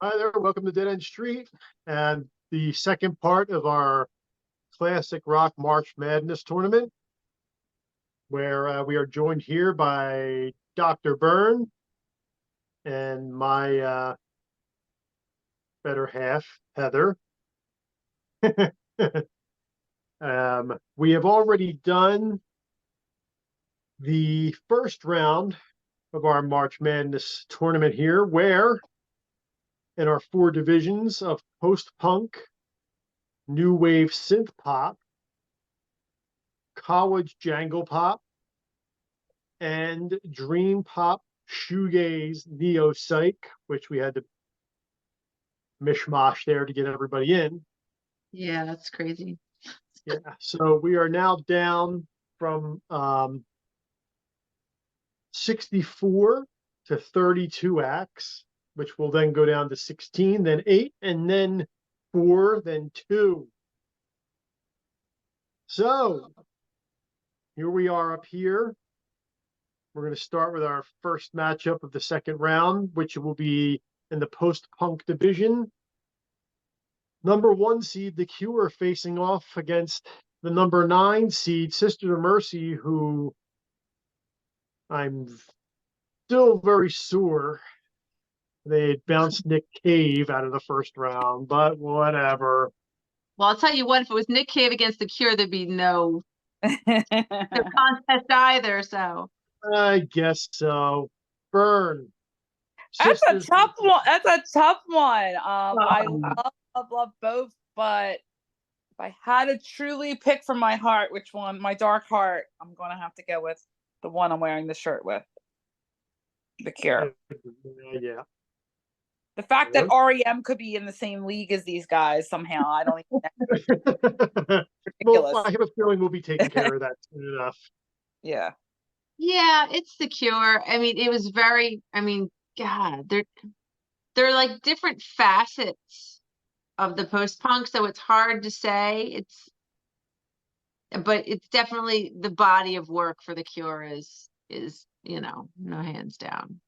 Hi there, welcome to Dead End Street and the second part of our Classic Rock March Madness tournament, where we are joined here by Dr. Bern and my better half, Heather. We have already done the first round of our March Madness tournament here, where in our four divisions of post-punk, new wave synth pop, college jangle pop, and dream pop shoegaze neo psych, which we had to mishmash there to get everybody in. Yeah, that's crazy. Yeah, so we are now down from 64 to 32 acts, which will then go down to 16, then 8, and then 4, then 2. So here we are up here. We're going to start with our first matchup of the second round, which will be in the post-punk division. Number 1 seed, The Cure, facing off against the number 9 seed, Sisters of Mercy, who I'm still very sore they had bounced Nick Cave out of the first round, but whatever. Well, I'll tell you what, if it was Nick Cave against The Cure, there'd be no contest either, so. I guess so. Bern. That's Sisters. a tough one. That's a tough one. I love both, but if I had to truly pick from my heart, which one, my dark heart, I'm going to have to go with the one I'm wearing the shirt with, The Cure. Yeah. The fact that REM could be in the same league as these guys somehow, I don't even know. Well, I have a feeling we'll be taking care of that soon enough. Yeah. Yeah, it's The Cure. I mean, it was very, God, they're like different facets of the post-punk, so it's hard to say. But it's definitely the body of work for The Cure is no hands down.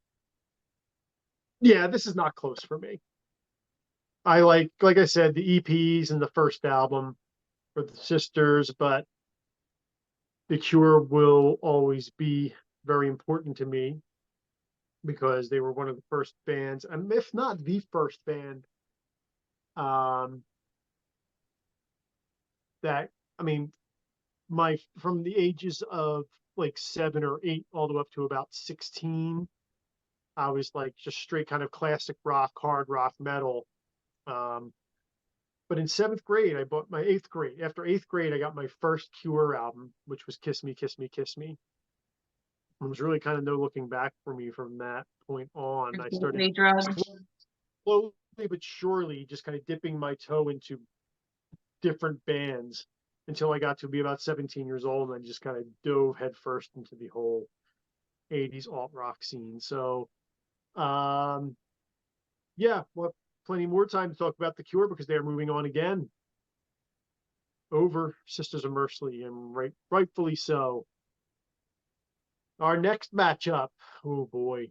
Yeah, this is not close for me. I like I said, the EPs and the first album for the Sisters, but The Cure will always be very important to me because they were one of the first bands, and if not the first band, that, I mean, from the ages of like 7 or 8 all the way up to about 16, I was like just straight kind of classic rock, hard rock, metal. But in 7th grade, I bought my 8th grade. After 8th grade, I got my first Cure album, which was Kiss Me, Kiss Me, Kiss Me. It was really kind of no looking back for me from that point on. I started slowly but surely just kind of dipping my toe into different bands until I got to be about 17 years old, and I just kind of dove headfirst into the whole 80s alt rock scene. So, yeah, we'll have plenty more time to talk about The Cure because they are moving on again over Sisters of Mercy, and rightfully so. Our next matchup. Oh boy.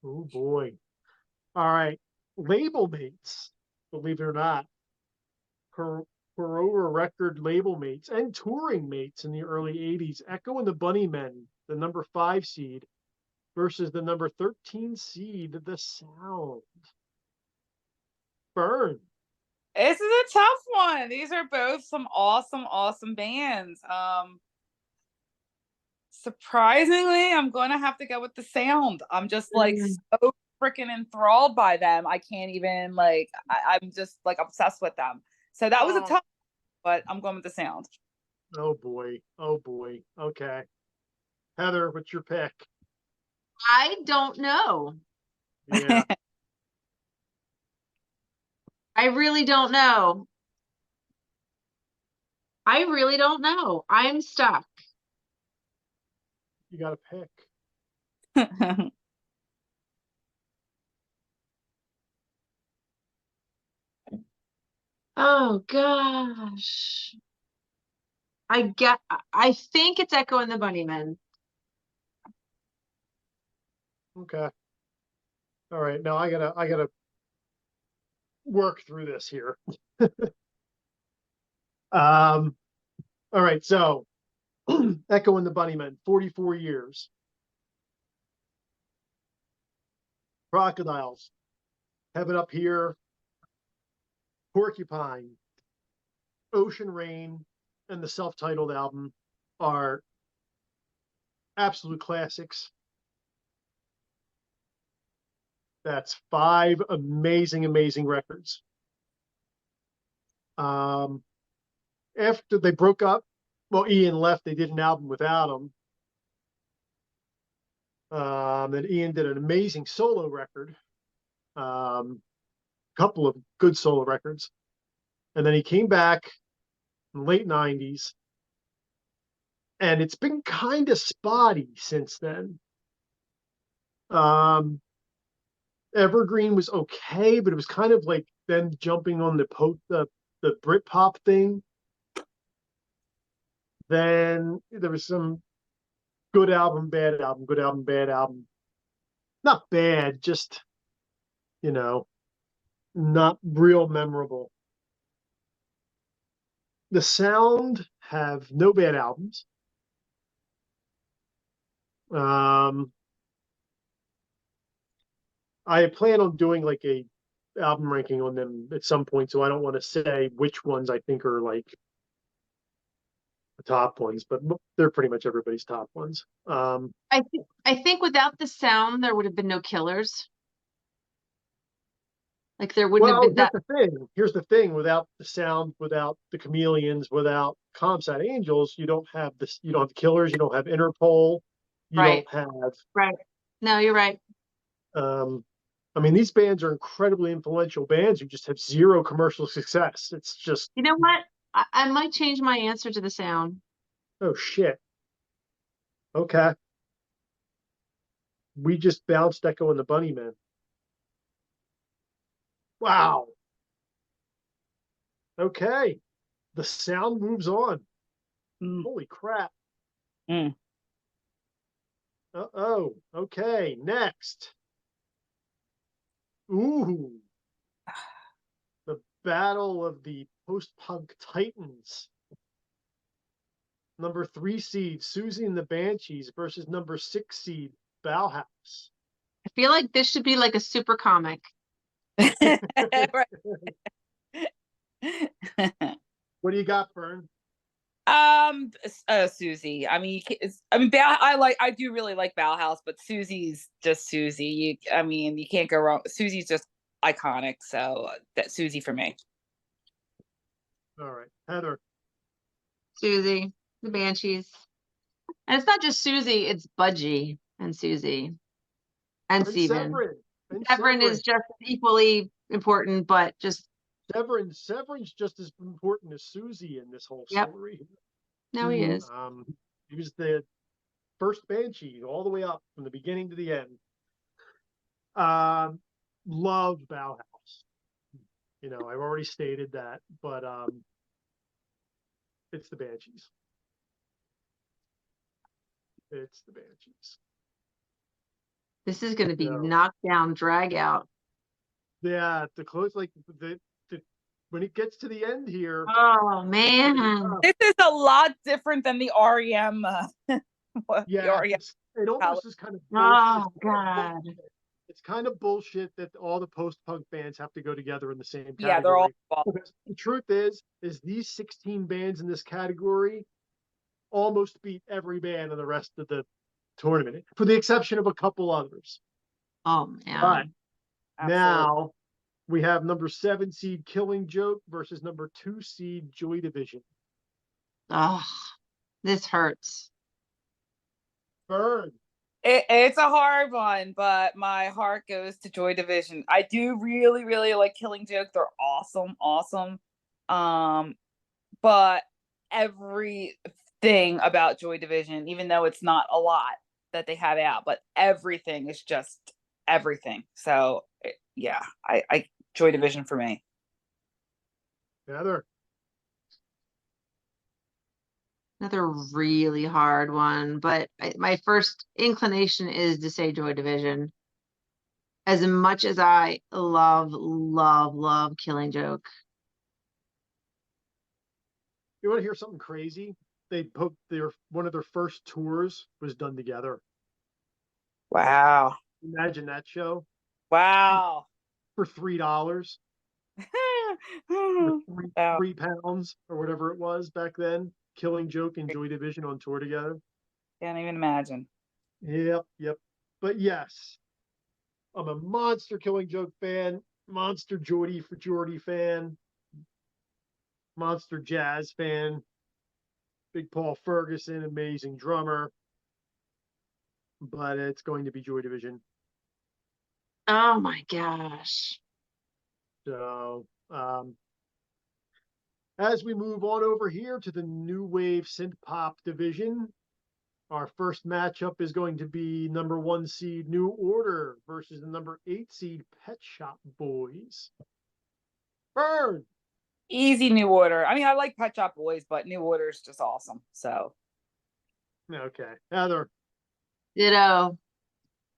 Oh boy. All right. Label mates, believe it or not. Over record label mates and touring mates in the early 80s. Echo and the Bunnymen, the number 5 seed, versus the number 13 seed, The Sound. Bern. This is a tough one. These are both some awesome bands. Surprisingly, I'm going to have to go with The Sound. I'm just like so freaking enthralled by them. I can't even I'm just like obsessed with them. So that was a tough, but I'm going with The Sound. Oh boy. Oh boy. Okay. Heather, what's your pick? I don't know. Yeah. I really don't know. I really don't know. I'm stuck. You got to pick. Oh gosh. I think it's Echo and the Bunnymen. Okay. All right. Now I gotta work through this here. All right, so Echo and the Bunnymen, 44 years. Crocodiles, have it up here. Porcupine, Ocean Rain, and the self-titled album are absolute classics. That's 5 amazing, amazing records. After they broke up, well, Ian left, they did an album without him. Then Ian did an amazing solo record, couple of good solo records. And then he came back in the late 90s. And it's been kind of spotty since then. Evergreen was okay, but it was kind of like them jumping on the Britpop thing. Then there was some good album, bad album, good album, bad album. Not bad, just, not real memorable. The Sound have no bad albums. I plan on doing like a album ranking on them at some point, so I don't want to say which ones I think are like the top ones, but they're pretty much everybody's top ones. I think without the Sound, there would have been no Killers. Like there wouldn't have been that. Here's the thing. Without the Sound, without the Chameleons, without Comsat Angels, you don't have this. You don't have the Killers. You don't have Interpol. You Right. don't have. Right. No, you're right. I mean, these bands are incredibly influential bands who just have zero commercial success. It's just. You know what? I might change my answer to the Sound. Oh shit. Okay. We just bounced Echo and the Bunnymen. Wow. Okay. The Sound moves on. Holy crap. Uh-oh. Okay. Next. Ooh. The battle of the post-punk titans. Number 3 seed, Susie and the Banshees versus number 6 seed, Bauhaus. I feel like this should be like a super comic. What do you got, Bern? Susie. I mean, I do really like Bauhaus, but Susie's just Susie. You can't go wrong. Susie's just iconic, so that's Susie for me. All right, Heather. Susie, the Banshees, and it's not just Susie; it's Budgie and Susie, and Steven. Severin is just equally important, but just Severin's just as important as Susie in this whole story. No, he is. He was the first Banshee all the way up from the beginning to the end. Love Bauhaus. I've already stated that, but it's the Banshees. It's the Banshees. This is going to be knockdown, drag out. Yeah, the close, like the when it gets to the end here. Oh man, this is a lot different than the REM. It almost is kind of. Oh god, it's kind of bullshit that all the post-punk bands have to go together in the same category. Yeah, they're all. The truth is these 16 bands in this category almost beat every band in the rest of the tournament, for the exception of a couple others. Oh man! But now we have number 7 seed Killing Joke versus number 2 seed Joy Division. Oh, this hurts. Bern. It's a hard one, but my heart goes to Joy Division. I do really, really like Killing Joke. They're awesome. But everything about Joy Division, even though it's not a lot that they have out, but everything is just everything. So yeah, I Joy Division for me. Heather. Another really hard one, but my first inclination is to say Joy Division. As much as I love Killing Joke. You want to hear something crazy? They poked one of their first tours was done together. Wow. Imagine that show Wow. for $3, Wow. £3 or whatever it was back then. Killing Joke and Joy Division on tour together. Can't even imagine. Yep. But yes, I'm a monster Killing Joke fan, monster Geordie fan, monster jazz fan, big Paul Ferguson, amazing drummer. But it's going to be Joy Division. Oh my gosh. So as we move on over here to the new wave synth pop division, our first matchup is going to be number 1 seed New Order versus the number 8 seed Pet Shop Boys. Bern. Easy New Order. I mean, I like Pet Shop Boys, but New Order is just awesome. So. Okay. Heather. Ditto.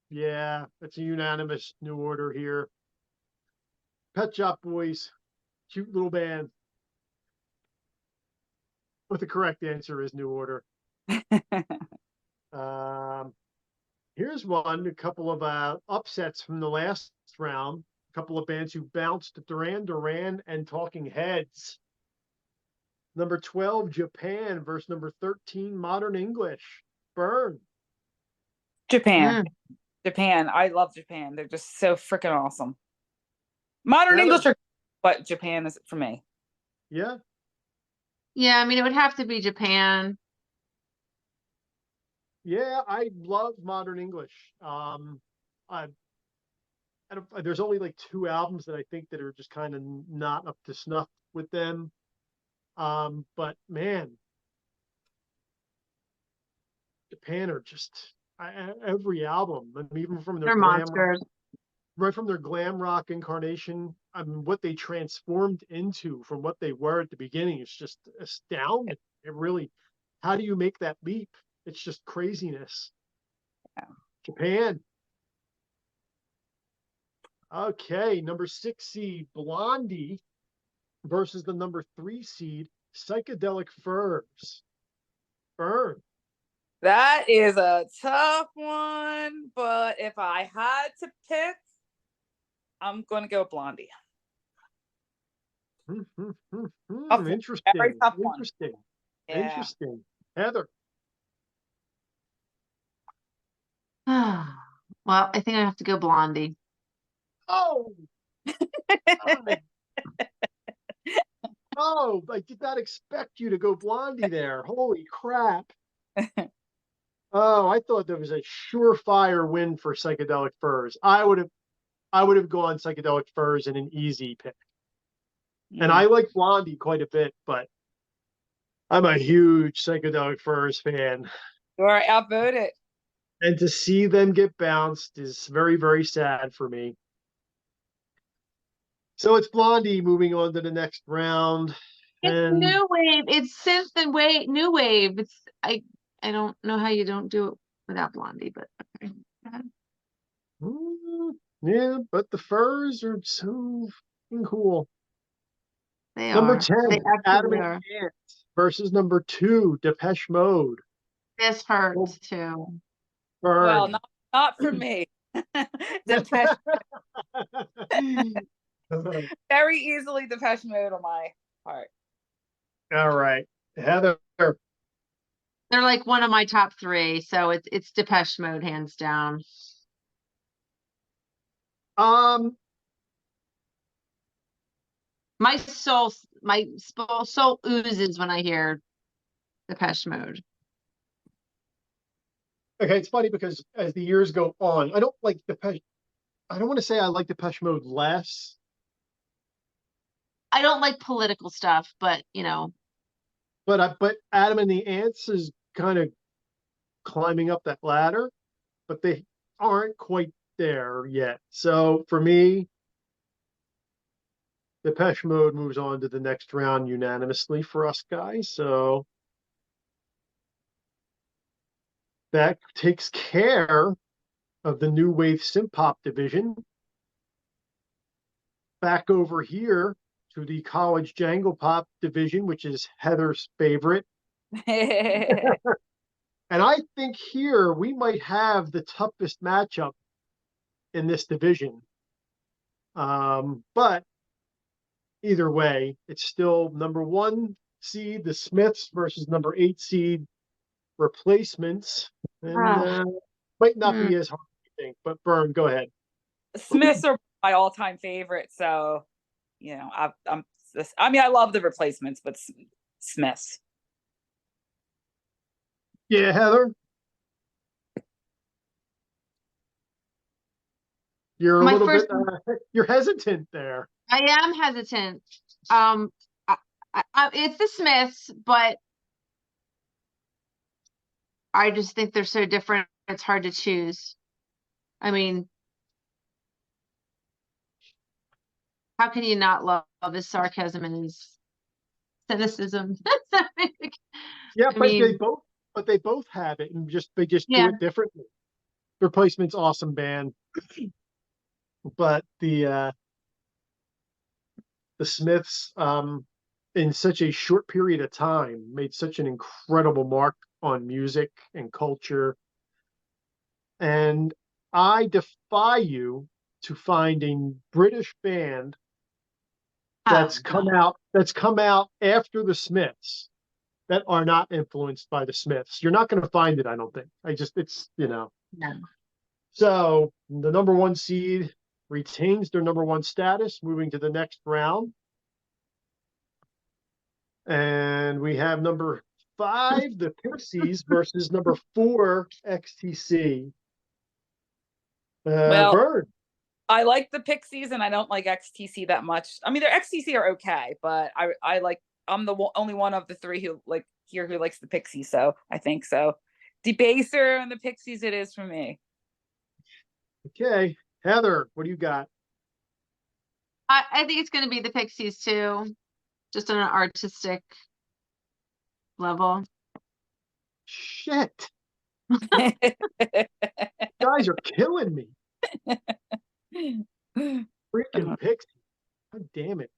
Yeah, it's a unanimous New Order here. Pet Shop Boys, cute little band. But the correct answer is New Order. Here's one, a couple of upsets from the last round. A couple of bands who bounced: Duran Duran and Talking Heads. Number 12, Japan versus number 13, Modern English. Bern. Japan. Japan. I love Japan. They're just so freaking awesome. Modern Heather. English, but Japan is for me. Yeah. Yeah, I mean, it would have to be Japan. Yeah, I love Modern English. There's only like 2 albums that I think that are just kind of not up to snuff with them. But man, Japan are just every album. I mean, even from their They're monsters. right from their glam rock incarnation, I mean, what they transformed into from what they were at the beginning is just astounding. It really, how do you make that leap? It's just craziness. Yeah. Japan. Okay, number 6 seed Blondie versus the number 3 seed Psychedelic Furs. Bern. That is a tough one, but if I had to pick, I'm going to go with Blondie. Interesting. Very tough one. Interesting. Yeah. Interesting. Heather. Well, I think I have to go Blondie. Oh, oh, I did not expect you to go Blondie there. Holy crap. Oh, I thought there was a surefire win for Psychedelic Furs. I would have gone Psychedelic Furs in an easy pick. And I like Blondie quite a bit, but I'm a huge Psychedelic Furs fan. You are outvoted. And to see them get bounced is very, very sad for me. So it's Blondie moving on to the next round. It's new wave. It's synth and new wave. I don't know how you don't do it without Blondie, but okay. Yeah, but the Furs are so cool. They Number are. 10, They Adam absolutely and are. Ant versus number 2, Depeche Mode. This hurts too. Bern. Well, not for me. Depeche. Very easily Depeche Mode on my heart. All right. Heather. They're like one of my top 3, so it's Depeche Mode hands down. My soul oozes when I hear Depeche Mode. Okay, it's funny because as the years go on, I don't like Depeche. I don't want to say I like Depeche Mode less. I don't like political stuff, but But Adam and the Ants is kind of climbing up that ladder, but they aren't quite there yet. So for me, Depeche Mode moves on to the next round unanimously for us guys. So that takes care of the new wave synth pop division. back over here to the college jangle pop division, which is Heather's favorite. And I think here we might have the toughest matchup in this division. But either way, it's still number 1 seed, the Smiths, versus number 8 seed, Replacements. And might not be as hard as you think, but Bern, go ahead. Smiths are my all-time favorite, so I love the Replacements, but Smiths. Yeah, Heather? You're a little bit, you're hesitant there. I am hesitant. It's the Smiths, but I just think they're so different. It's hard to choose. I mean, how can you not love his sarcasm and his cynicism? Yeah, I mean, they both have it, and they just do it differently. Replacement's awesome band, but the Smiths, in such a short period of time, made such an incredible mark on music and culture. And I defy you to find a British band that's come out after the Smiths that are not influenced by the Smiths. You're not going to find it, I don't think. It's. No. So the number 1 seed retains their number 1 status, moving to the next round. And we have number 5, the Pixies, versus number 4, XTC. Bern. I like the Pixies and I don't like XTC that much. I mean, their XTC are okay, but I'm the only one of the 3 who likes the Pixies, so I think so. Debaser and the Pixies it is for me. Okay. Heather, what do you got? I think it's going to be the Pixies too, just on an artistic level. Shit. You guys are killing me. Freaking Pixies. God damn it.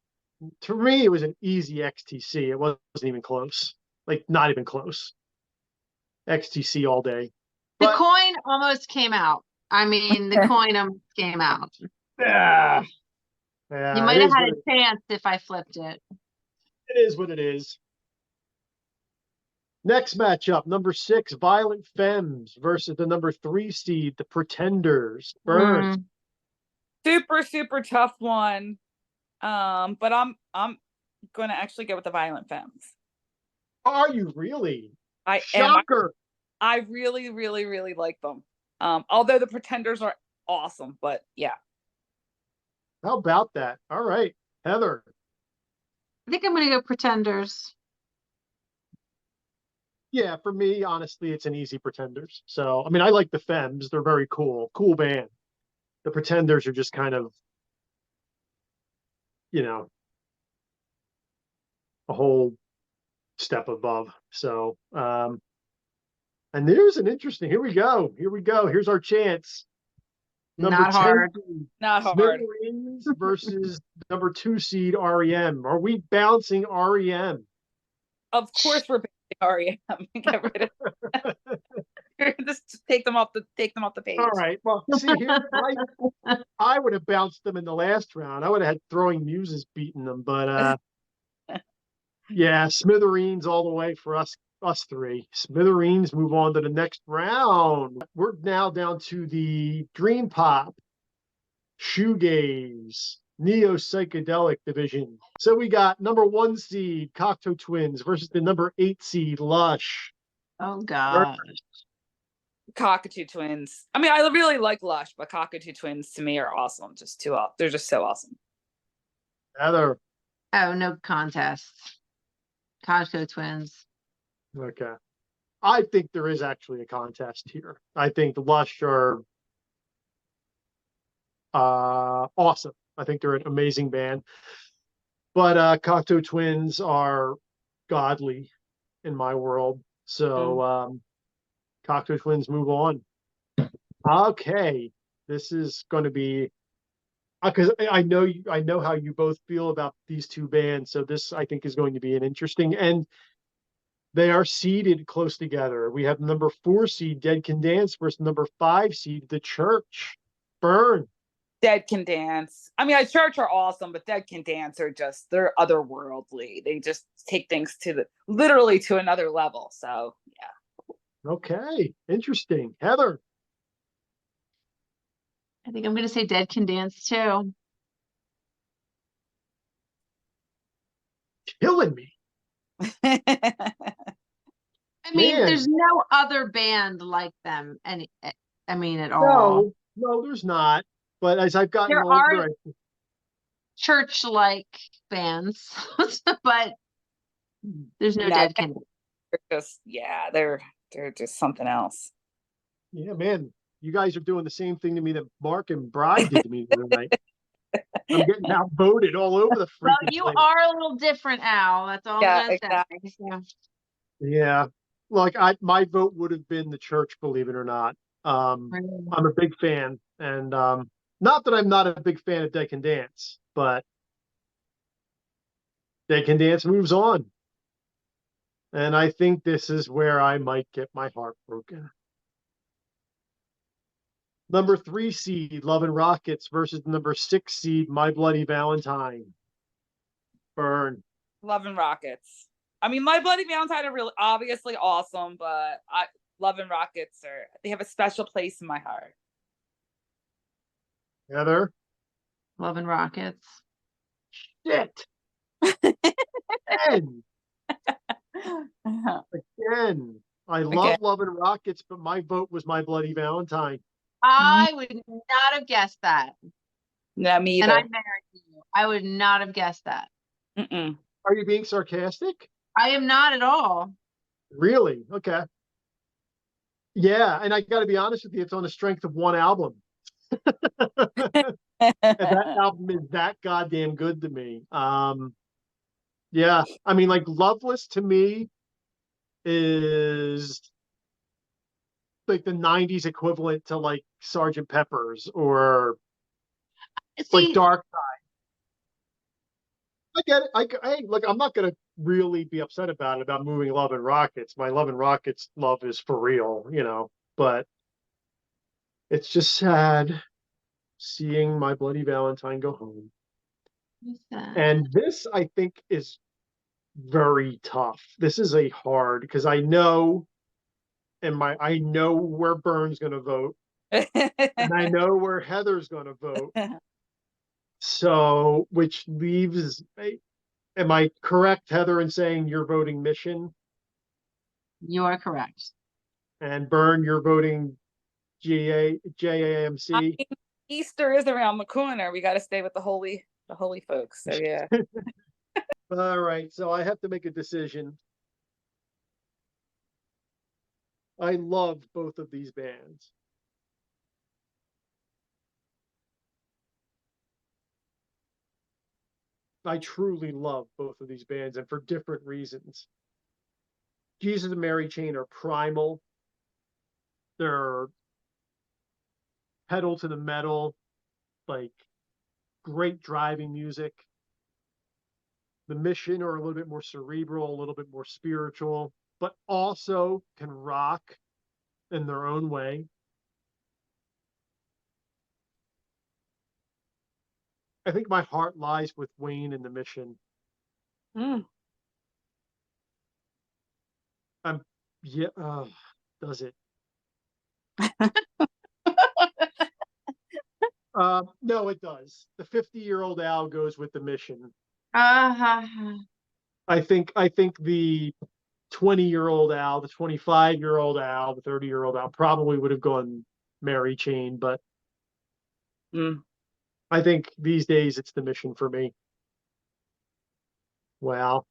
To me, it was an easy XTC. It wasn't even close. Like, not even close. XTC all day. The coin almost came out. I mean, the coin almost came out. Yeah. You might have had a chance if I flipped it. It is what it is. Next matchup, number 6, Violent Femmes versus the number 3 seed, the Pretenders. Bern. Super, super tough one. But I'm going to actually go with the Violent Femmes. Are you really? Shocker. I really, really, really like them. Although the Pretenders are awesome, but yeah. How about that? All right, Heather. I think I'm going to go Pretenders. Yeah, for me, honestly, it's an easy Pretenders. So, I mean, I like the Femmes. They're very cool band. The Pretenders are just kind of, a whole step above. So, and there's an interesting, here we go. Here's our chance. Not hard. Smithereens versus number 2 seed REM. Are we bouncing REM? Of course we're bouncing REM. Get rid of just take them off the page. All right. Well, see here, I would have bounced them in the last round. I would have had Throwing Muses beating them, but yeah, Smithereens all the way for us 3. Smithereens move on to the next round. We're now down to the Dream Pop, Shoegaze, Neo Psychedelic division. So we got number 1 seed Cocteau Twins versus the number 8 seed Lush. Oh gosh. Cockatoo Twins. I mean, I really like Lush, but Cockatoo Twins to me are awesome. They're just so awesome. Heather. Oh, no contest. Cockatoo Twins. Okay. I think there is actually a contest here. I think the Lush are awesome. I think they're an amazing band. But Cocteau Twins are godly in my world. So Cocteau Twins move on. Okay. This is going to be because I know I know how you both feel about these two bands, so this I think is going to be an interesting, and they are seated close together. We have number 4 seed Dead Can Dance versus number 5 seed The Church. Bern. Dead Can Dance. I mean, Church are awesome, but Dead Can Dance are just, they're otherworldly. They just take things literally to another level. So yeah. Okay, interesting. Heather. I think I'm gonna say Dead Can Dance too. Killing me. I mean, Man. there's no other band like them, I mean, at all. No, there's not. But as I've gotten There older, are church-like bands, but there's no No, Dead Can. they're just, yeah, they're just something else. yeah, man, you guys are doing the same thing to me that Mark and Bride did to me the other night. I'm getting outvoted all over the Well, freaking you place. are a little different, Al. That's all Yeah, I'm gonna exactly. say. Yeah. Yeah, like my vote would have been The Church, believe it or not. Right. I'm a big fan, and not that I'm not a big fan of Dead Can Dance, but Dead Can Dance moves on, and I think this is where I might get my heart broken. Number 3 seed Love and Rockets versus number 6 seed My Bloody Valentine. Bern. Love and Rockets. I mean, My Bloody Valentine are really obviously awesome, but Love and Rockets they have a special place in my heart. Heather. Love and Rockets. Shit. Again. Again. I love Love and Rockets, but my vote was My Bloody Valentine. I would not have guessed that. No, me either. And I married you. I would not have guessed that. Mm-mm. Are you being sarcastic? I am not at all. Really? Okay. Yeah, and I got to be honest with you, it's on the strength of one album. And that album is that goddamn good to me. Yeah, I mean, like Loveless to me is like the 90s equivalent to like Sergeant Pepper's or like See, Dark. I get it. Hey, look, I'm not gonna really be upset about moving Love and Rockets. My Love and Rockets love is for real, but it's just sad seeing My Bloody Valentine go home. And this, I think, is very tough. This is a hard because I know where Bern's gonna vote, and I know where Heather's gonna vote. So, which leaves, am I correct, Heather, in saying you're voting Mission? You are correct. And Bern, you're voting JAMC. I mean, Easter is around the corner. We got to stay with the holy folks. So yeah. All right, so I have to make a decision. I love both of these bands. I truly love both of these bands, and for different reasons. Jesus and Mary Chain are primal. They're pedal to the metal, like great driving music. The Mission are a little bit more cerebral, a little bit more spiritual, but also can rock in their own way. I think my heart lies with Wayne and the Mission. Mm. Yeah, does it? No, it does. The 50-year-old Al goes with the Mission. Uh-huh. I think the 20-year-old Al, the 25-year-old Al, the 30-year-old Al probably would have gone Mary Chain, but I think these days it's the Mission for me. Well,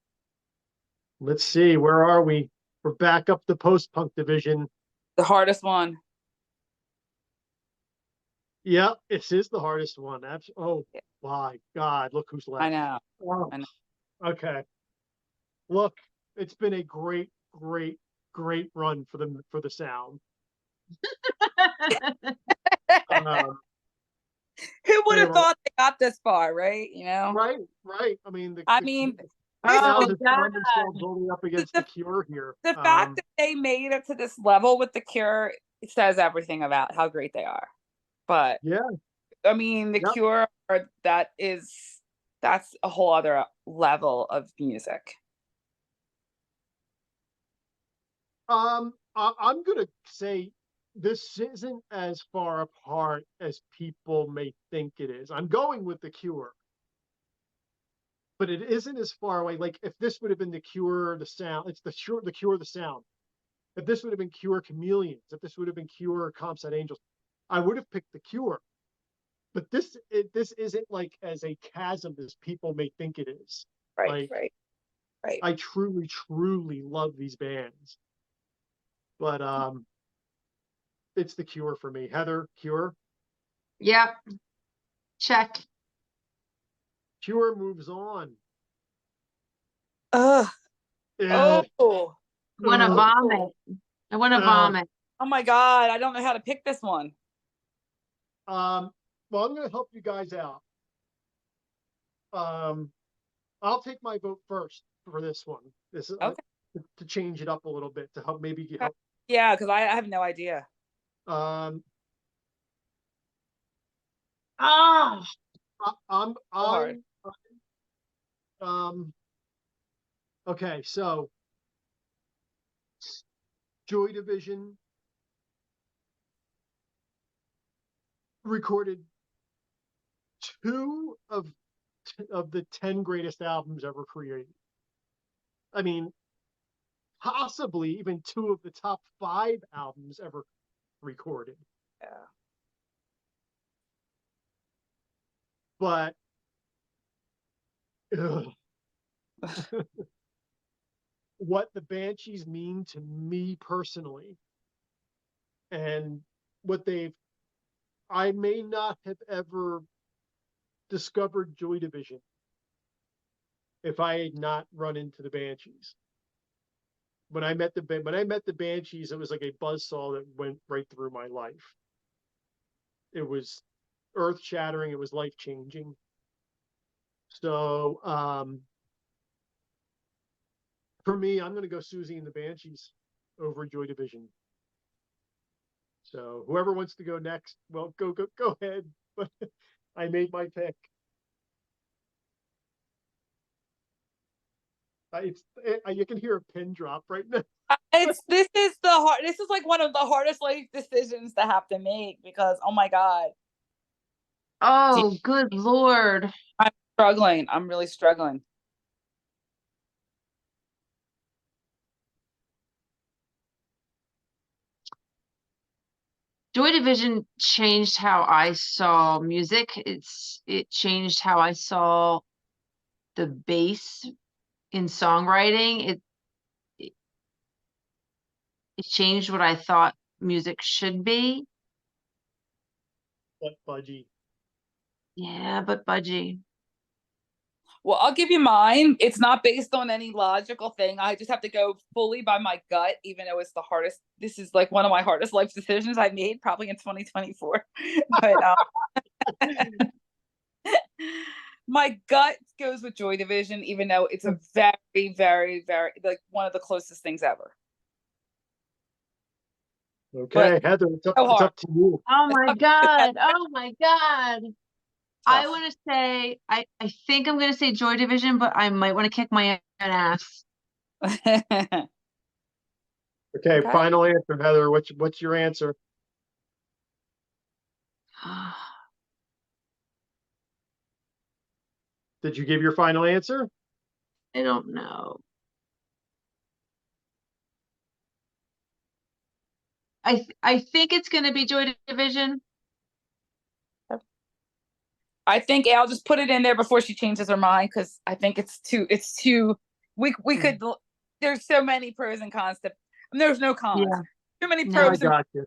let's see, where are we? We're back up the post-punk division. The hardest one. Yeah, this is the hardest one. Oh my God, look who's left. I know. Oh, I know. okay. Look, it's been a great, great, great run for the sound. Who would They have were thought they got this far, right? You know? right, right. I mean, I the mean, this Oh Sounds is have God. found themselves only up against the Cure here. the fact that they made it to this level with the Cure, it says everything about how great they are. But Yeah, I mean, the yep. Cure, that's a whole other level of music. I'm gonna say this isn't as far apart as people may think it is. I'm going with the Cure, but it isn't as far away. Like if this would have been the Cure, the Sound, it's the Cure, the Sound. If this would have been Cure Chameleons, if this would have been Cure Comsat Angels, I would have picked the Cure. But this isn't like as a chasm as people may think it is. Right, Like right, right. I truly love these bands. But it's the Cure for me. Heather, Cure. Yep. Check. Cure moves on. Ugh. Ugh, Oh. Want to ugh, vomit. I want to ugh. vomit. Oh my God. I don't know how to pick this one. Well, I'm gonna help you guys out. I'll take my vote first for this one. This is Okay. to change it up a little bit to help maybe get help. Yeah, because I have no idea. Um, Oh, I'm hard. um okay, so Joy Division recorded two of the 10 greatest albums ever created. I mean, possibly even two of the top 5 albums ever recorded. Yeah. But ugh, what the Banshees mean to me personally, and what I may not have ever discovered Joy Division if I had not run into the Banshees. When I met the Banshees, it was like a buzzsaw that went right through my life. It was earth shattering. It was life changing. So for me, I'm going to go Susie and the Banshees over Joy Division. So whoever wants to go next, well, go ahead. But I made my pick. You can hear a pin drop right now. This is like one of the hardest life decisions to have to make because oh my God. oh, good Lord. I'm struggling. I'm really struggling. Joy Division changed how I saw music. It changed how I saw the bass in songwriting. It changed what I thought music should be. But Budgie. Yeah, but Budgie. Well, I'll give you mine. It's not based on any logical thing. I just have to go fully by my gut, even though it's the hardest. This is like one of my hardest life decisions I made, probably in 2024. But my gut goes with Joy Division, even though it's a very, very, very like one of the closest things ever. Okay, But Heather, it's so up to you. Oh my It's God. Oh my God. I tough. want to say, I think I'm going to say Joy Division, but I might want to kick my own ass. Okay, Okay. final answer, Heather. What's your answer? Did you give your final answer? I don't know. I think it's going to be Joy Division. I think I'll just put it in there before she changes her mind because I think it's too we could there's so many pros and cons to there's no cons. Yeah. Too many No. I pros and got you.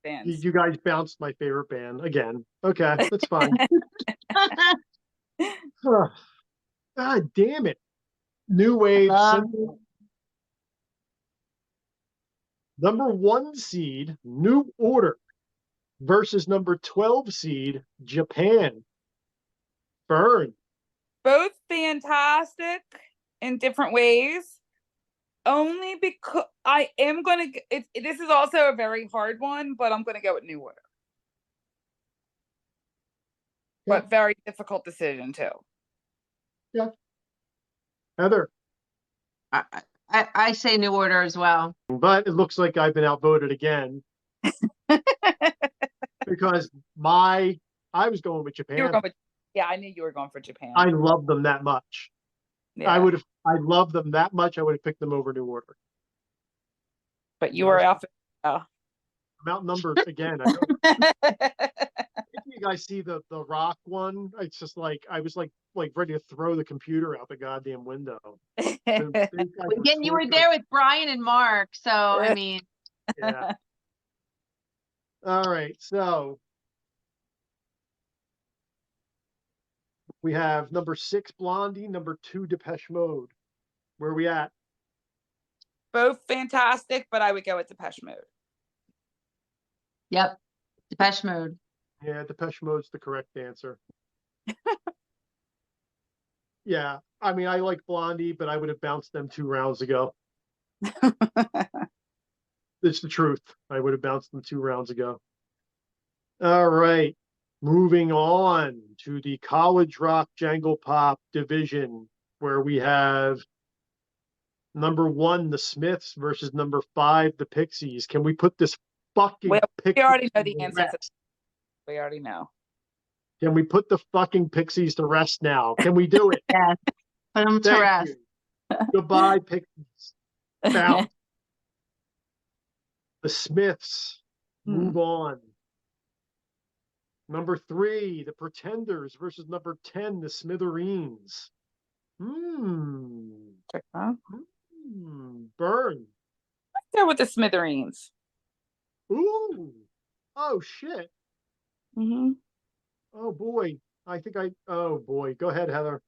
fans. You guys bounced my favorite band again. Okay, that's fine. God damn it. New Wave single. Number 1 seed, New Order. versus number 12 seed, Japan. Bern. Both fantastic in different ways. Only because I am gonna. This is also a very hard one, but I'm gonna go with New Order. Yeah. But very difficult decision too. Yeah. Heather. I say New Order as well. But it looks like I've been outvoted again. Because I was going with You were Japan. going with, yeah, I knew you were going for Japan. I love them that much. Yeah. I love them that much. I would have picked them over New Order. But you were out. I'm outnumbered again. I know. You guys see the Rock one? It's just like I was like ready to throw the computer out the goddamn window. Again, you were there with Brian and Mark, so I mean. Yeah. All right, so we have number 6 Blondie, number 2 Depeche Mode. Where are we at? Both fantastic, but I would go with Depeche Mode. Yep, Depeche Mode. Yeah, Depeche Mode's the correct answer. Yeah, I mean, I like Blondie, but I would have bounced them 2 rounds ago. It's the truth. I would have bounced them 2 rounds ago. All right, moving on to the college rock jangle pop division, where we have number 1, the Smiths, versus number 5, the Pixies. Can we put this fucking we Pixies already know the to answer. rest? We already know. Can we put the fucking Pixies to rest now? Can we do it? Yes, put them to Thank rest. you. Goodbye, Pixies. Bounce. The Smiths move on. Number 3, the Pretenders versus number 10, the Smithereens. Bern. Let's go with the Smithereens. Ooh. Oh shit. Mm-hmm. Oh boy. Oh boy. Go ahead, Heather.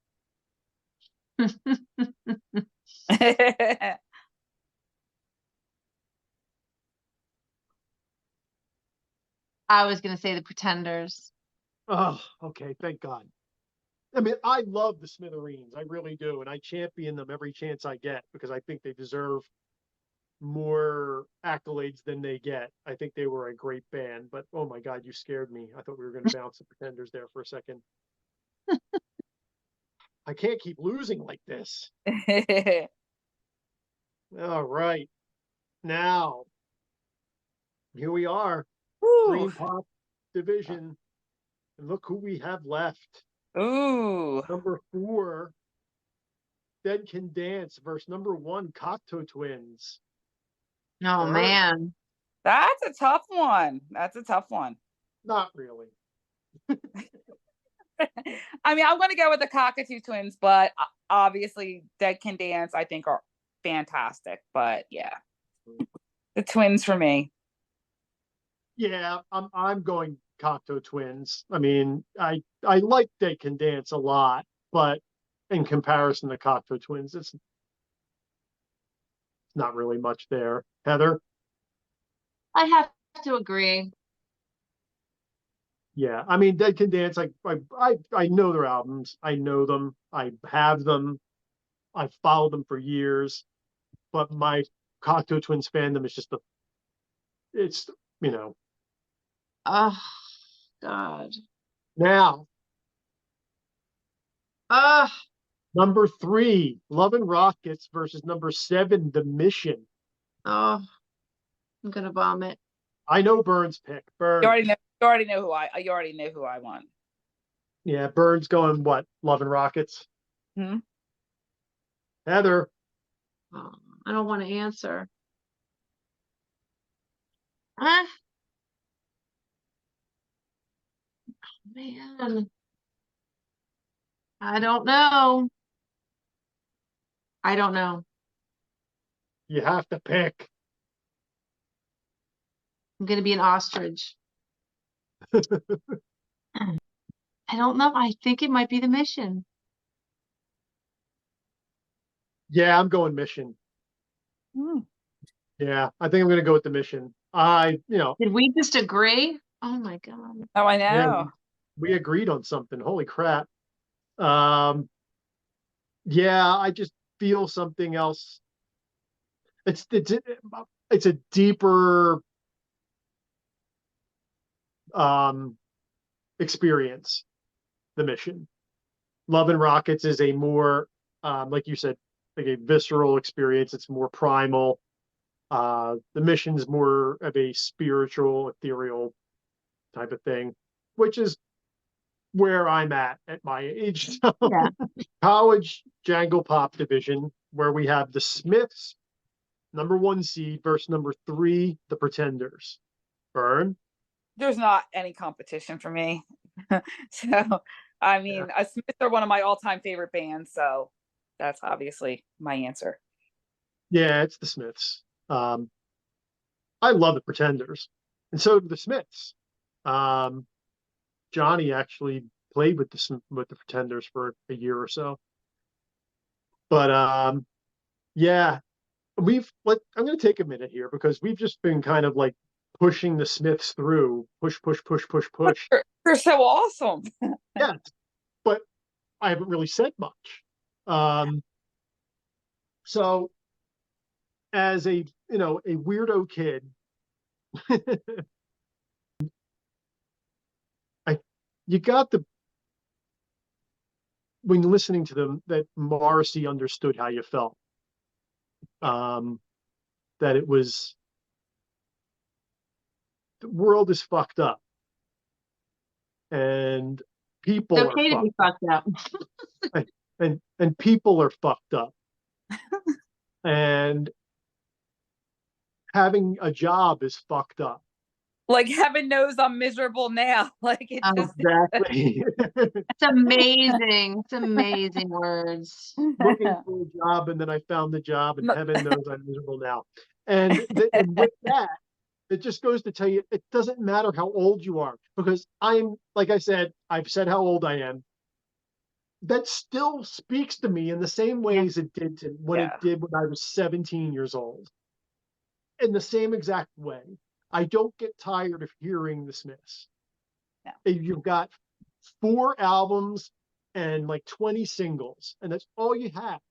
I was gonna say the Pretenders. Oh, okay. Thank God. I mean, I love the Smithereens. I really do. And I champion them every chance I get because I think they deserve more accolades than they get. I think they were a great band, but oh my God, you scared me. I thought we were going to bounce the Pretenders there for a second. I can't keep losing like this. All right. Now, here we are. Dream Pop division. And look who we have left. Ooh. Number 4, Dead Can Dance versus number 1, Cocteau Twins. Oh man. That's a tough one. Not really. I mean, I'm going to go with the Cockatoo Twins, but obviously Dead Can Dance, I think, are fantastic. But yeah, the Twins for me. Yeah, I'm going Cocteau Twins. I mean, I like Dead Can Dance a lot, but in comparison to Cocteau Twins, it's not really much there. Heather? I have to agree. Yeah, I mean, Dead Can Dance. I know their albums. I know them. I have them. I've followed them for years. But my Cocteau Twins fandom is just it's Oh God. Now, number 3, Love and Rockets versus number 7, The Mission. Oh, I'm gonna vomit. I know Bern's pick. Bern. You already know who I want. Yeah, Bern's going what? Love and Rockets. Hmm? Heather. Oh, I don't want to answer. Oh, man. I don't know. You have to pick. I'm gonna be an ostrich. I don't know. I think it might be The Mission. Yeah, I'm going Mission. Yeah, I think I'm going to go with The Mission. Did we just agree? Oh my God. Oh, I Yeah, know. we agreed on something. Holy crap. Um, yeah, I just feel something else. It's a deeper um experience, the mission. Love and Rockets is a more like you said, like a visceral experience. It's more primal. The mission's more of a spiritual, ethereal type of thing, which is where I'm at my age. Yeah. College Jangle Pop division, where we have the Smiths, #1 seed, versus #3, the Pretenders. Bern. There's not any competition for me. So, I Yeah. mean, Smiths are one of my all-time favorite bands, so that's obviously my answer. Yeah, it's the Smiths. I love the Pretenders, and so do the Smiths. Um, Johnny actually played with the Pretenders for a year or so. But yeah, I'm going to take a minute here because we've just been kind of like pushing the Smiths through, push, push, push, push, But push. they're so awesome. Yeah, but I haven't really said much. Um, so as a weirdo kid, I you got the when listening to them that Morrissey understood how you felt. Um, that it was the world is fucked up and It's people are okay to be fucked fucked up. up and people are fucked up and having a job is fucked up. Like heaven knows I'm miserable now. Like it Oh, just Exactly. it's amazing. It's amazing words. Looking for a job and then I found the job and heaven knows I'm miserable now. And with that, it just goes to tell you it doesn't matter how old you are because like I said, I've said how old I am. That still speaks to me in the same Yeah. ways it did to when it Yeah. did when I was 17 years old. In the same exact way. I don't get tired of hearing the Smiths. No. You've got 4 albums and like 20 singles, and that's all you have.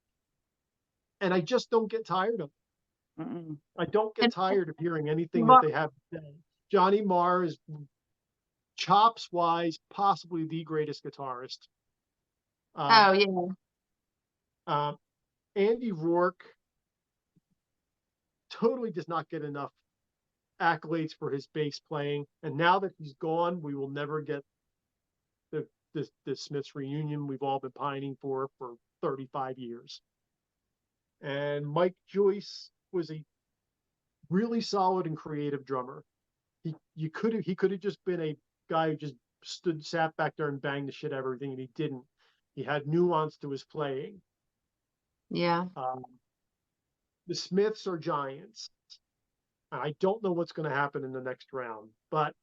And I just don't get tired of it. Mm-mm. I don't get And tired of hearing anything that Mar- they have to say. Johnny Marr is chops wise, possibly the greatest guitarist. Um, oh yeah. um, Andy Rourke totally does not get enough accolades for his bass playing, and now that he's gone, we will never get the Smiths reunion we've all been pining for 35 years. And Mike Joyce was a really solid and creative drummer. He could have just been a guy who just sat back there and banged the shit out of everything, and he didn't. He had nuance to his playing. Yeah. The Smiths are giants. I don't know what's going to happen in the next round, but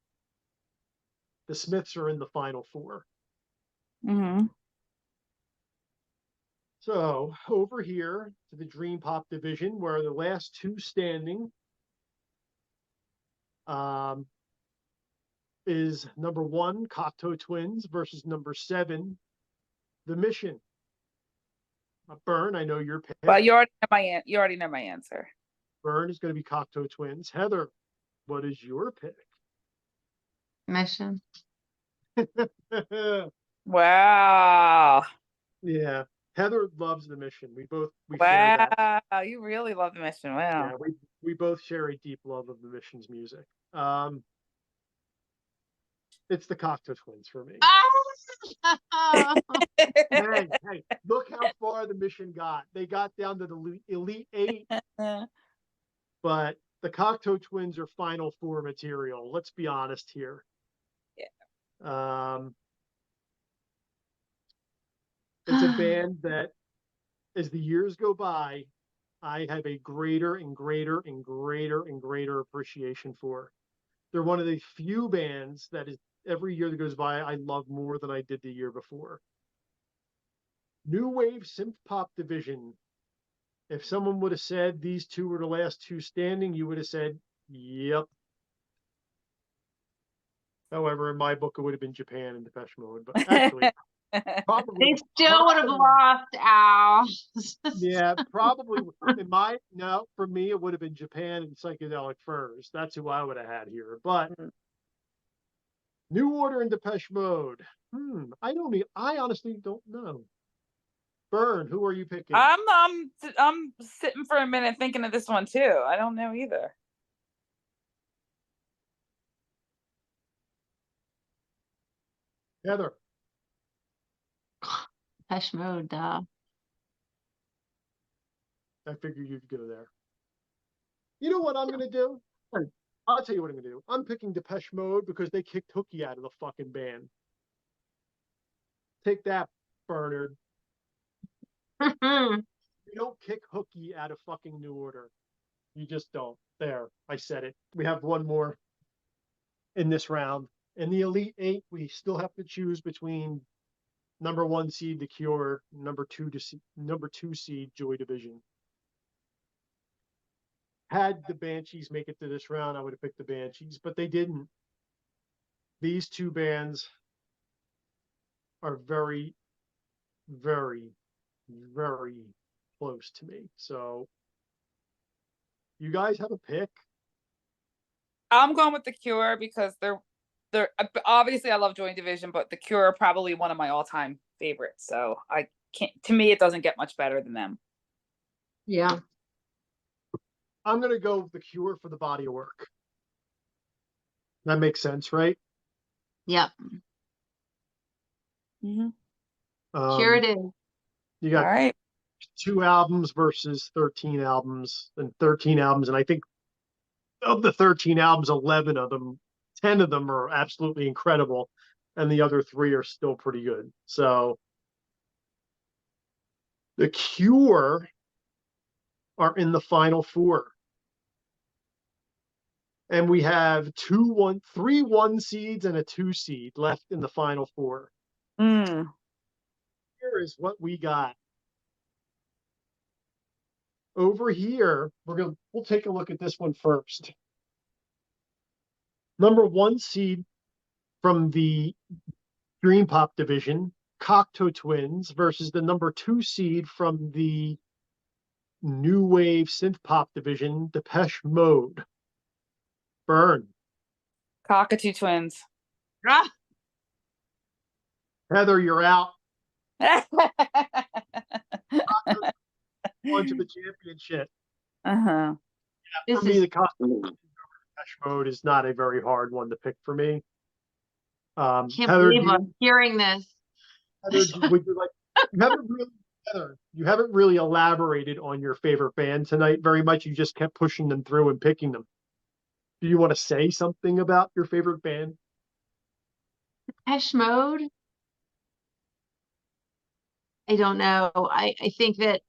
the Smiths are in the final 4. Mm-hmm. So over here to the Dream Pop division, where the last 2 standing is #1 Cocteau Twins versus #7 The Mission. Bern, I know your pick. But you already know my answer. Bern is going to be Cocteau Twins. Heather, what is your pick? Mission. Wow. Yeah, Heather loves The Mission. We share that. Wow. You really love the mission. Wow. Yeah, we both share a deep love of The Mission's music. It's the Cocteau Twins for me. Oh! Hey, look how far the Mission got. They got down to the Elite 8, but the Cocteau Twins are Final 4 material. Let's be honest here. Yeah. It's a band that, as the years go by, I have a greater and greater and greater and greater appreciation for. They're one of the few bands that is every year that goes by, I love more than I did the year before. New Wave Synth Pop division. If someone would have said these 2 were the last 2 standing, you would have said, yep. However, in my book, it would have been Japan and Depeche Mode, but actually, They probably, still would have probably- lost, Al. yeah, probably no, for me, it would have been Japan and Psychedelic Furs. That's who I would have had here. But New Order and Depeche Mode. I honestly don't know. Bern, who are you picking? I'm sitting for a minute thinking of this one too. I don't know either. Heather. Depeche Mode, duh. I figured you'd go there. You know what I'm going to do? I'll tell you what I'm going to do. I'm picking Depeche Mode because they kicked Hooky out of the fucking band. Take that, Bernard. You don't kick Hooky out of fucking New Order. You just don't. There, I said it. We have one more in this round. In the Elite Eight, we still have to choose between number 1 seed, The Cure, number two seed, Joy Division. Had the Banshees make it to this round, I would have picked the Banshees, but they didn't. These two bands are very, very, very close to me. So you guys have a pick? I'm going with The Cure because they're obviously I love Joy Division, but The Cure are probably one of my all-time favorites. So I can't. To me, it doesn't get much better than them. Yeah. I'm going to go with The Cure for the body of work. That makes sense, right? Yep. Here it is. You got All right. 2 albums versus 13 albums, and 13 albums. And I think of the 13 albums, 11 of them, 10 of them are absolutely incredible. And the other 3 are still pretty good. So The Cure are in the final 4. And we have 3 1 seeds and a 2 seed left in the final 4. Here is what we got. Over here, we'll take a look at this one first. Number 1 seed from the Dream Pop division, Cocteau Twins, versus the number 2 seed from the New Wave Synth Pop division, Depeche Mode. Bern. Cockatoo Twins. Ah, Heather, you're out. On to the championship. Uh-huh. For me, the Cocteau Twins Depeche Mode is not a very hard one to pick for me. Can't Heather, believe I'm hearing this. Heather, would you like? You haven't really elaborated on your favorite band tonight very much. You just kept pushing them through and picking them. Do you want to say something about your favorite band? Depeche Mode? I don't know. I think that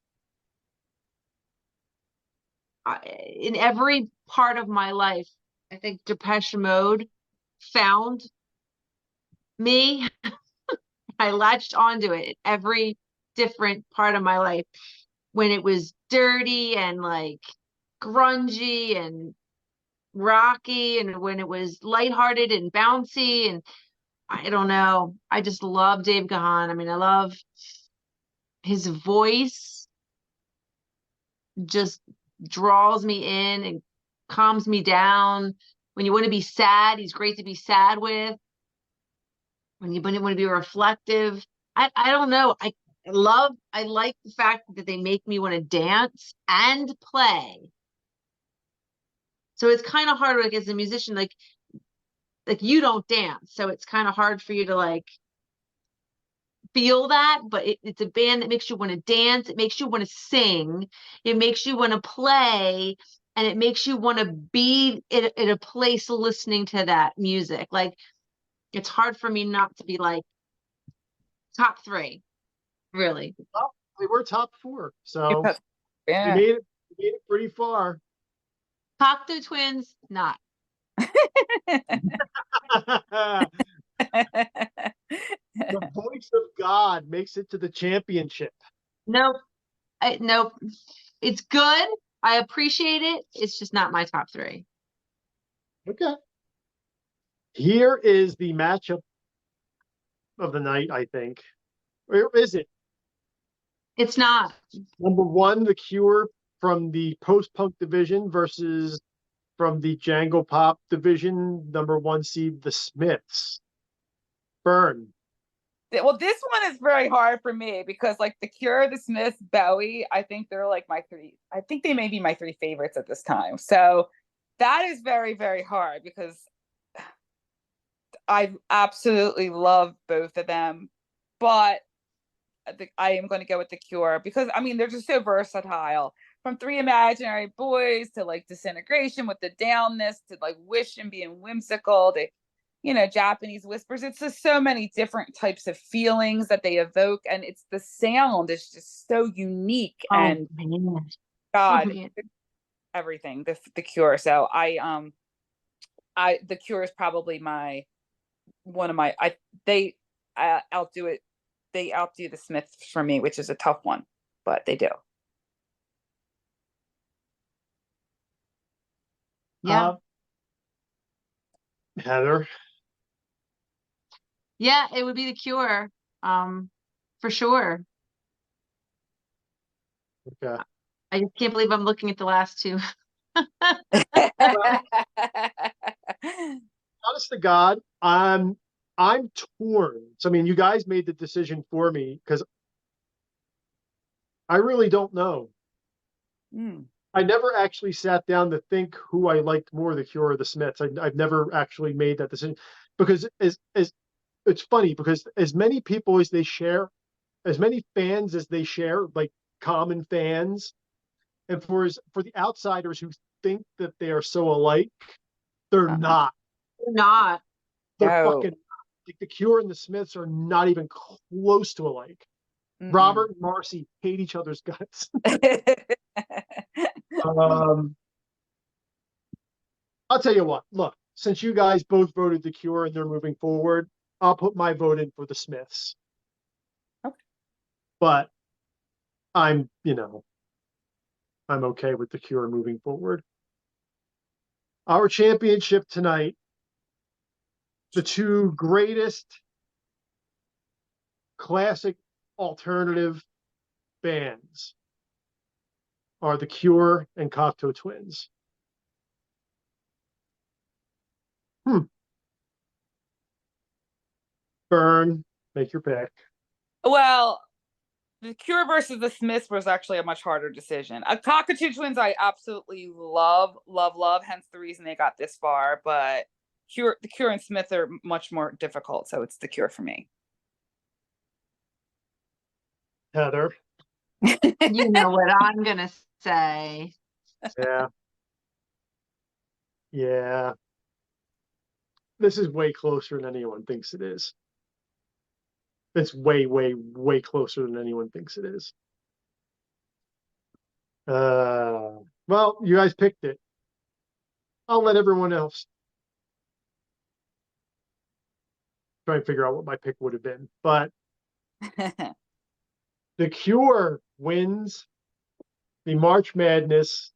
in every part of my life, I think Depeche Mode found me. I latched onto it every different part of my life when it was dirty and like grungy and rocky, and when it was lighthearted and bouncy, and I don't know. I just love Dave Gahan. I mean, I love his voice, just draws me in and calms me down. When you want to be sad, he's great to be sad with. When you want to be reflective, I don't know. I like the fact that they make me want to dance and play. So it's kind of hard, like as a musician, like you don't dance, so it's kind of hard for you to like feel that, but it's a band that makes you want to dance, it makes you want to sing, it makes you want to play, and it makes you want to be in a place listening to that music. Like, it's hard for me not to be like top 3, really. Well, we were top 4, so Yeah. you made it pretty far. Cocteau Twins, not. The voice of God makes it to the championship. Nope. Nope. It's good. I appreciate it. It's just not my top 3. Okay. Here is the matchup of the night, I think. Where is it? It's not. Number one, The Cure from the post-punk division versus from the Jangle Pop division, number one seed, The Smiths. Bern. Well, this one is very hard for me because like The Cure, The Smiths, Bowie, I think they're like my three. I think they may be my three favorites at this time. So that is very, very hard because I absolutely love both of them. But I am going to go with The Cure because I mean they're just so versatile. From Three Imaginary Boys to like Disintegration with the downness to like Wish and being whimsical to Japanese Whispers. It's just so many different types of feelings that they evoke, and it's the sound is just so unique and Man. God, Oh, man. everything. The Cure. So The Cure is probably my one of my they outdo it. They outdo the Smiths for me, which is a tough one, but they do. Yeah. Heather. Yeah, it would be The Cure. For sure. Okay. I just can't believe I'm looking at the last two. Honest to God, I'm torn. So I mean, you guys made the decision for me because I really don't know. Mm. I never actually sat down to think who I liked more, The Cure or The Smiths. I've never actually made that decision because as it's funny because as many people as they share, as many fans as they share, like common fans, and for the outsiders who think that they are so alike, they're not. Not. They're No. fucking like The Cure and The Smiths are not even close to alike. Mm-mm. Robert and Marcy hate each other's guts. I'll tell you what. Look, since you guys both voted The Cure and they're moving forward, I'll put my vote in for The Smiths. Okay. But I'm okay with The Cure moving forward. Our championship tonight, the two greatest classic alternative bands are The Cure and Cocteau Twins. Bern, make your pick. Well, The Cure versus the Smiths was actually a much harder decision. Cockatoo Twins, I absolutely love, love, love. Hence the reason they got this far. But The Cure and Smith are much more difficult, so it's The Cure for me. Heather. You know what I'm gonna say. Yeah. Yeah. This is way closer than anyone thinks it is. It's way, way, way closer than anyone thinks it is. Well, you guys picked it. I'll let everyone else try and figure out what my pick would have been. But The Cure wins the March Madness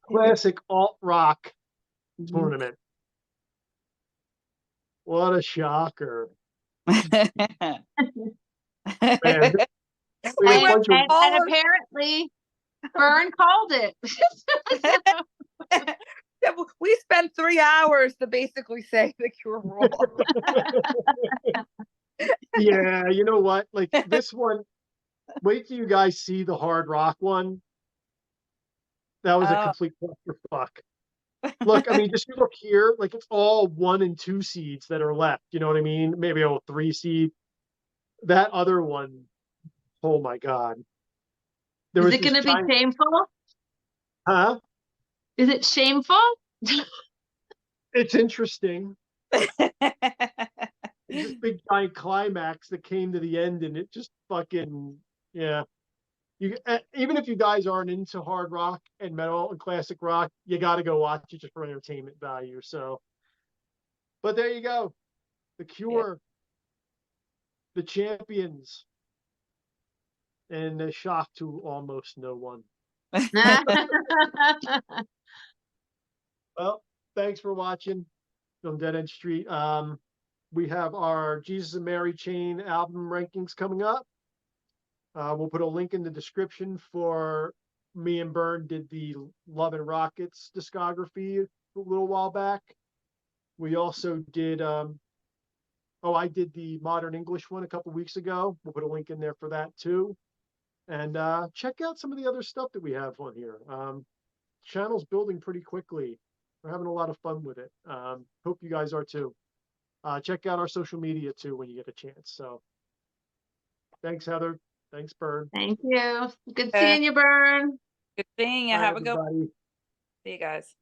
Classic Alt Rock Tournament. What a shocker. Man, And apparently Bern called it. We spent 3 hours to basically say The Cure rule. Yeah, you know what? Like this one, wait till you guys see the hard rock one. That was a complete clusterfuck. Look, I mean, just you look here, like it's all 1 and 2 seeds that are left. You know what I mean? Maybe a 3 seed. That other one, oh my God. Is it going to be shameful? Huh? Is it shameful? It's interesting. This big giant climax that came to the end, and it just fucking, yeah. You even if you guys aren't into hard rock and metal and classic rock, you got to go watch it just for entertainment value. So, but there you go, The Cure, the champions, and a shock to almost no one. Well, thanks for watching. on Dead End Street. We have our Jesus and Mary Chain album rankings coming up. We'll put a link in the description for me and Bern did the Love and Rockets discography a little while back. We also did, I did the Modern English one a couple weeks ago. We'll put a link in there for that too. And check out some of the other stuff that we have on here. Channel's building pretty quickly. We're having a lot of fun with it. Hope you guys are too. Check out our social media too when you get a chance. So thanks, Heather. Thanks, Bern. Thank you. Good seeing you, Bern. Good seeing you. Bye, Have a good one. everybody. See you guys.